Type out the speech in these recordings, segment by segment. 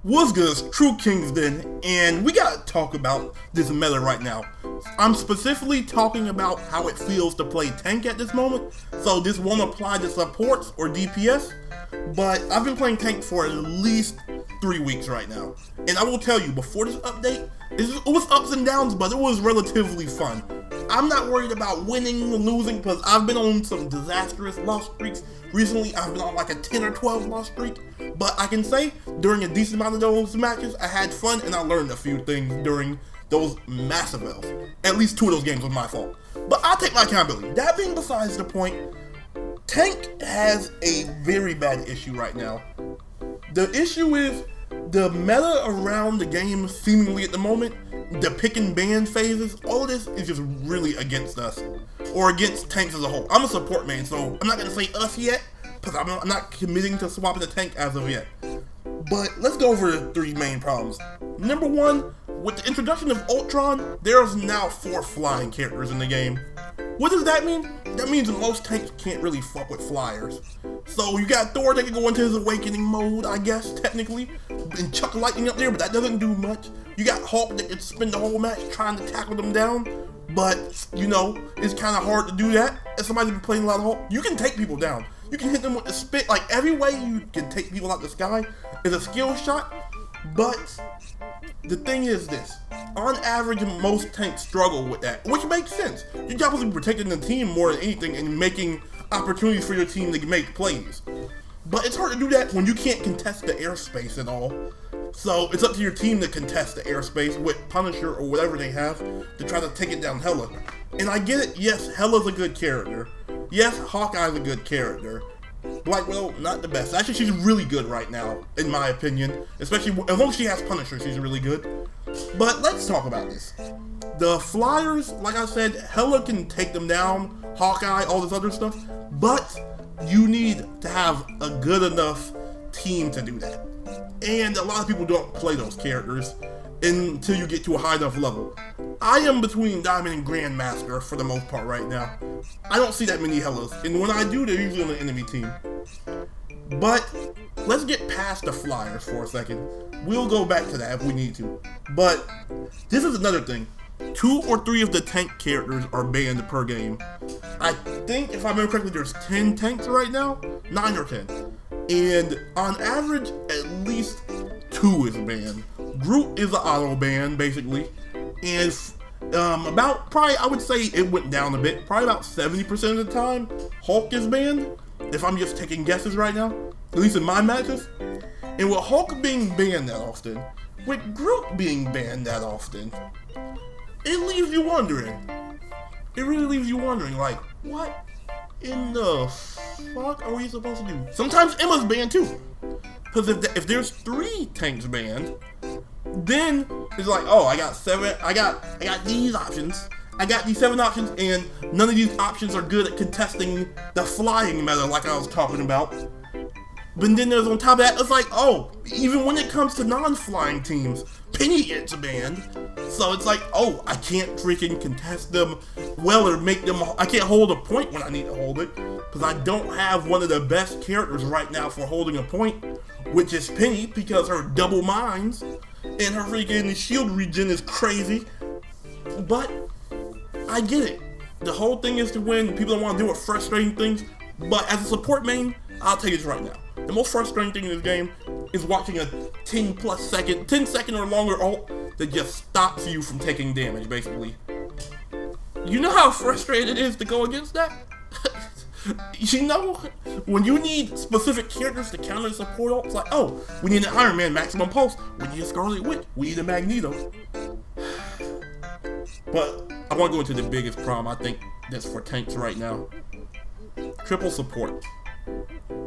What's good? It's True Kingston, and we gotta talk about this meta right now. I'm specifically talking about how it feels to play tank at this moment, so this won't apply to supports or DPS, but I've been playing tank for at least 3 weeks right now. And I will tell you, before this update, it was ups and downs, but it was relatively fun. I'm not worried about winning or losing because I've been on some disastrous loss streaks. Recently, I've been on like a 10 or 12 loss streak. But I can say, during a decent amount of those matches, I had fun and I learned a few things during those massive L's. At least 2 of those games was my fault. But I'll take my accountability. That being besides the point, tank has a very bad issue right now. The issue is the meta around the game seemingly at the moment, the pick and ban phases, all of this is just really against us, or against tanks as a whole. I'm a support main, so I'm not going to say us yet, because I'm not committing to swapping the tank as of yet. But let's go over the 3 main problems. Number 1, with the introduction of Ultron, there's now 4 flying characters in the game. What does that mean? That means most tanks can't really fuck with flyers. So you got Thor that can go into his awakening mode, I guess, technically, and chuck lightning up there, but that doesn't do much. You got Hulk that can spend the whole match trying to tackle them down, but, you know, it's kind of hard to do that. As somebody's been playing a lot of Hulk, you can take people down. You can hit them with the spit, like every way you can take people out the sky is a skill shot, but the thing is this, on average most tanks struggle with that, which makes sense. Your job is to be protecting the team more than anything and making opportunities for your team to make plays. But it's hard to do that when you can't contest the airspace at all. So it's up to your team to contest the airspace with Punisher or whatever they have to try to take it down Hela. And I get it, yes, Hela's a good character. Yes, Hawkeye's a good character. Black Widow, not the best. Actually, she's really good right now, in my opinion. Especially, as long as she has Punisher, she's really good. But let's talk about this. The Flyers, like I said, Hela can take them down, Hawkeye, all this other stuff. But you need to have a good enough team to do that. And a lot of people don't play those characters until you get to a high enough level. I am between Diamond and Grandmaster for the most part right now. I don't see that many Helas, and when I do, they're usually on the enemy team. But let's get past the Flyers for a second. We'll go back to that if we need to. But this is another thing. 2 or 3 of the tank characters are banned per game. I think, if I remember correctly, there's 10 tanks right now? 9 or 10. And on average, at least 2 is banned. Groot is an auto ban, basically. And about, probably, I would say it went down a bit. Probably about 70% of the time, Hulk is banned. If I'm just taking guesses right now. At least in my matches. And with Hulk being banned that often, with Groot being banned that often, it leaves you wondering. It really leaves you wondering, like, what in the fuck are we supposed to do? Sometimes Emma's banned too. Because if there's 3 tanks banned, then it's like, oh, I got these options. I got these 7 options, and none of these options are good at contesting the flying meta like I was talking about. But then there's on top of that, it's like, oh, even when it comes to non-flying teams, Penny gets banned. So it's like, oh, I can't freaking contest them well or make them, I can't hold a point when I need to hold it. Because I don't have one of the best characters right now for holding a point, which is Penny, because her double mines and her freaking shield regen is crazy. But I get it. The whole thing is to win. People don't want to do it, frustrating things. But as a support main, I'll tell you this right now. The most frustrating thing in this game is watching a 10 second or longer ult that just stops you from taking damage, basically. You know how frustrating it is to go against that? You know, when you need specific characters to counter support ults, like, oh, we need an Iron Man maximum pulse, we need a Scarlet Witch, we need a Magneto. But I want to go into the biggest problem I think that's for tanks right now. Triple support.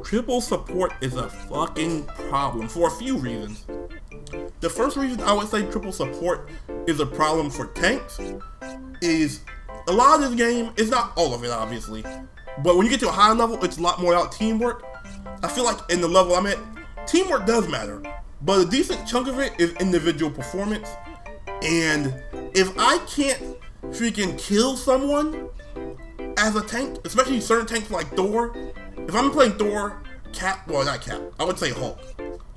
Triple support is a fucking problem for a few reasons. The first reason I would say triple support is a problem for tanks is a lot of this game, it's not all of it obviously, but when you get to a high level, it's a lot more about teamwork. I feel like in the level I'm at, teamwork does matter, but a decent chunk of it is individual performance. And if I can't freaking kill someone as a tank, especially certain tanks like Thor, if I'm playing Thor, Cap, well not Cap, I would say Hulk.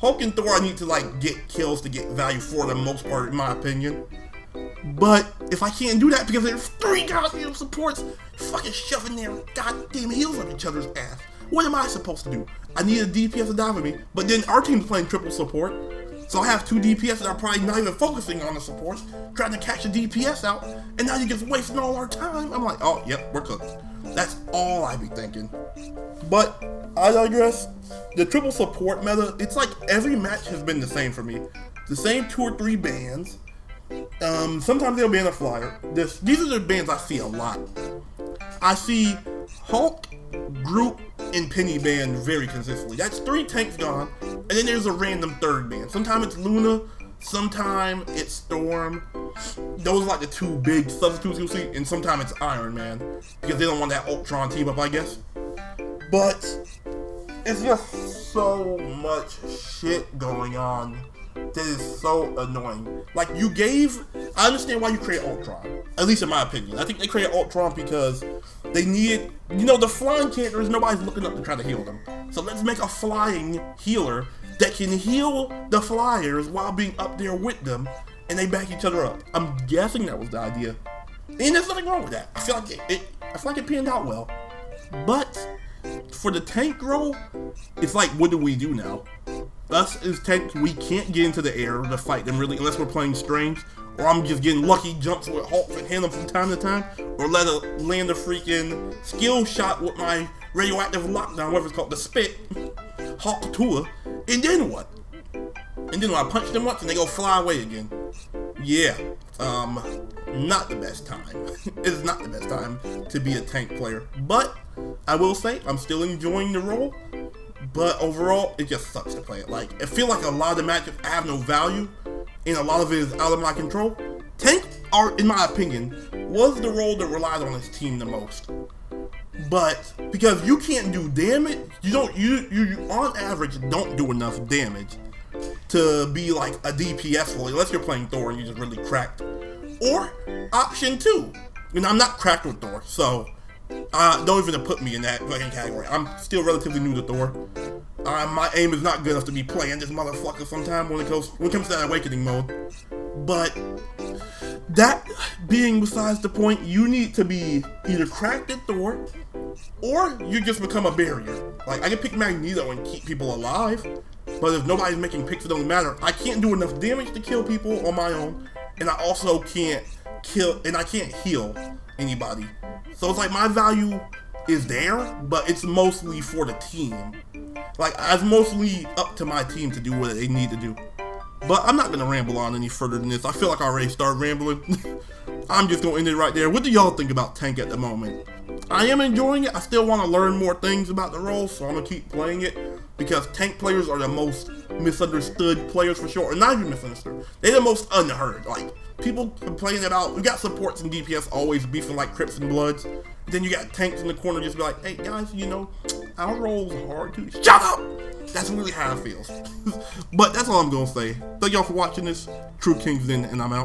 Hulk and Thor, I need to like get kills to get value for the most part, in my opinion. But if I can't do that because there's 3 goddamn supports fucking shoving their goddamn heels up each other's ass, what am I supposed to do? I need a DPS to die with me, but then our team's playing triple support, so I have 2 DPS that are probably not even focusing on the supports, trying to catch the DPS out, and now you're just wasting all our time. I'm like, oh, yep, we're cooked. That's all I be thinking. But I digress. The triple support meta, it's like every match has been the same for me. The same 2 or 3 bans. Sometimes they'll ban a flyer. These are the bans I see a lot. I see Hulk, Groot, and Penny banned very consistently. That's 3 tanks gone, and then there's a random 3rd ban. Sometimes it's Luna, sometimes it's Storm. Those are like the 2 big substitutes you'll see, and sometimes it's Iron Man, because they don't want that Ultron team up, I guess. But it's just so much shit going on that is so annoying. Like, I understand why you create Ultron, at least in my opinion. I think they created Ultron because they needed, the flying characters, nobody's looking up to try to heal them. So let's make a flying healer that can heal the flyers while being up there with them, and they back each other up. I'm guessing that was the idea. And there's nothing wrong with that. I feel like it panned out well. But for the tank role, it's like, what do we do now? Us as tanks, we can't get into the air to fight them really unless we're playing Strange, or I'm just getting lucky jumps with Hulk and hit them from time to time, or land a freaking skill shot with my radioactive lockdown, whatever it's called, the spit, Hulk Tua, and then what? And then I punch them once and they go fly away again. Yeah, not the best time. It's not the best time to be a tank player, but I will say I'm still enjoying the role. But overall, it just sucks to play it. Like, I feel like a lot of the matches have no value, and a lot of it is out of my control. Tank, in my opinion, was the role that relied on his team the most. But because you can't do damage, you on average don't do enough damage to be like a DPS role, unless you're playing Thor and you're just really cracked. Or option 2, I'm not cracked with Thor, so don't even put me in that fucking category. I'm still relatively new to Thor. My aim is not good enough to be playing this motherfucker sometime when it comes to that awakening mode. But that being besides the point, you need to be either cracked at Thor, or you just become a barrier. Like, I can pick Magneto and keep people alive, but if nobody's making picks, it doesn't matter. I can't do enough damage to kill people on my own, and I also can't heal anybody. So it's like my value is there, but it's mostly for the team. Like, it's mostly up to my team to do what they need to do. But I'm not going to ramble on any further than this. I feel like I already started rambling. I'm just going to end it right there. What do y'all think about Tank at the moment? I am enjoying it. I still want to learn more things about the role, so I'm going to keep playing it. Because Tank players are the most misunderstood players for sure. Or not even misunderstood. They're the most unheard. Like, people complaining about, we got supports and DPS always beefing like Crips and Bloods. Then you got tanks in the corner just be like, hey guys, our role's hard too. Shut up! That's really how it feels. But that's all I'm going to say. Thank y'all for watching this. True Kingsden, and I'm out.